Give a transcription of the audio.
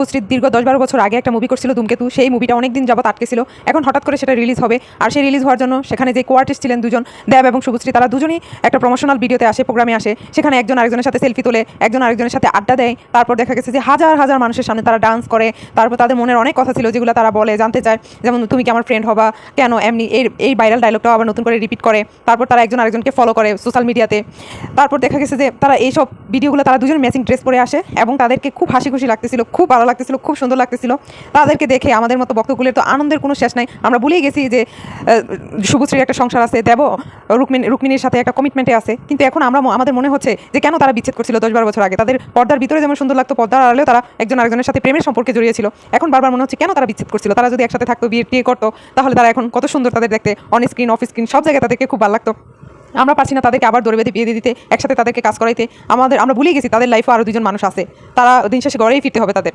শুভশ্রী দীর্ঘ 10-12 বছর আগে একটা মুভি করছিল ধূমকেতু, সেই মুভিটা অনেকদিন যাবত আটকে ছিল। এখন হঠাৎ করে সেটা রিলিজ হবে, আর সেই রিলিজ হওয়ার জন্য সেখানে যে কোয়ার্টিস্ট ছিলেন দুজন, দেব এবং শুভশ্রী, তারা দুজনই একটা প্রমোশনাল ভিডিওতে আসে, প্রোগ্রামে আসে। সেখানে একজন আরেকজনের সাথে সেলফি তোলে, একজন আরেকজনের সাথে আড্ডা দেয়। তারপর দেখা গেছে যে হাজার হাজার মানুষের সামনে তারা ডান্স করে। তারপর তাদের মনের অনেক কথা ছিল যেগুলো তারা বলে, জানতে চায়, যেমন তুমি কি আমার ফ্রেন্ড হবা, কেন এমনি এই ভাইরাল ডায়লগটাও আবার নতুন করে রিপিট করে। তারপর তারা একজন আরেকজনকে ফলো করে সোশ্যাল মিডিয়াতে। তারপর দেখা গেছে যে তারা এইসব ভিডিওগুলো তারা দুজন ম্যাচিং ড্রেস পরে আসে এবং তাদেরকে খুব হাসি খুশি লাগতেছিল, খুব ভালো লাগতেছিল, খুব সুন্দর লাগতেছিল। তাদেরকে দেখে আমাদের মতো ভক্তকুলের তো আনন্দের কোনো শেষ নাই। আমরা ভুলেই গেছি যে শুভশ্রীর একটা সংসার আছে, দেব রুক্মিণীর সাথে একটা কমিটমেন্টে আছে। কিন্তু এখন আমাদের মনে হচ্ছে যে কেন তারা বিচ্ছেদ করছিল 10-12 বছর আগে। তাদের পর্দার ভিতরে যেমন সুন্দর লাগতো, পর্দার আড়ালেও তারা একজন আরেকজনের সাথে প্রেমের সম্পর্কে জড়িয়েছিল। এখন বারবার মনে হচ্ছে কেন তারা বিচ্ছেদ করছিল। তারা যদি একসাথে থাকতো, বিয়ে করতো, তাহলে তারা এখন কত সুন্দর তাদের দেখতে, অন স্ক্রিন অফ স্ক্রিন সব জায়গায় তাদেরকে খুব ভালো লাগতো। আমরা পারছি না তাদেরকে আবার দৌড়ে বেঁধে বিয়ে দিয়ে দিতে, একসাথে তাদেরকে কাজ করাইতে। আমরা ভুলে গেছি তাদের লাইফে আরও দুজন মানুষ আছে, তারা দিন শেষে ঘরেই ফিরতে হবে তাদের।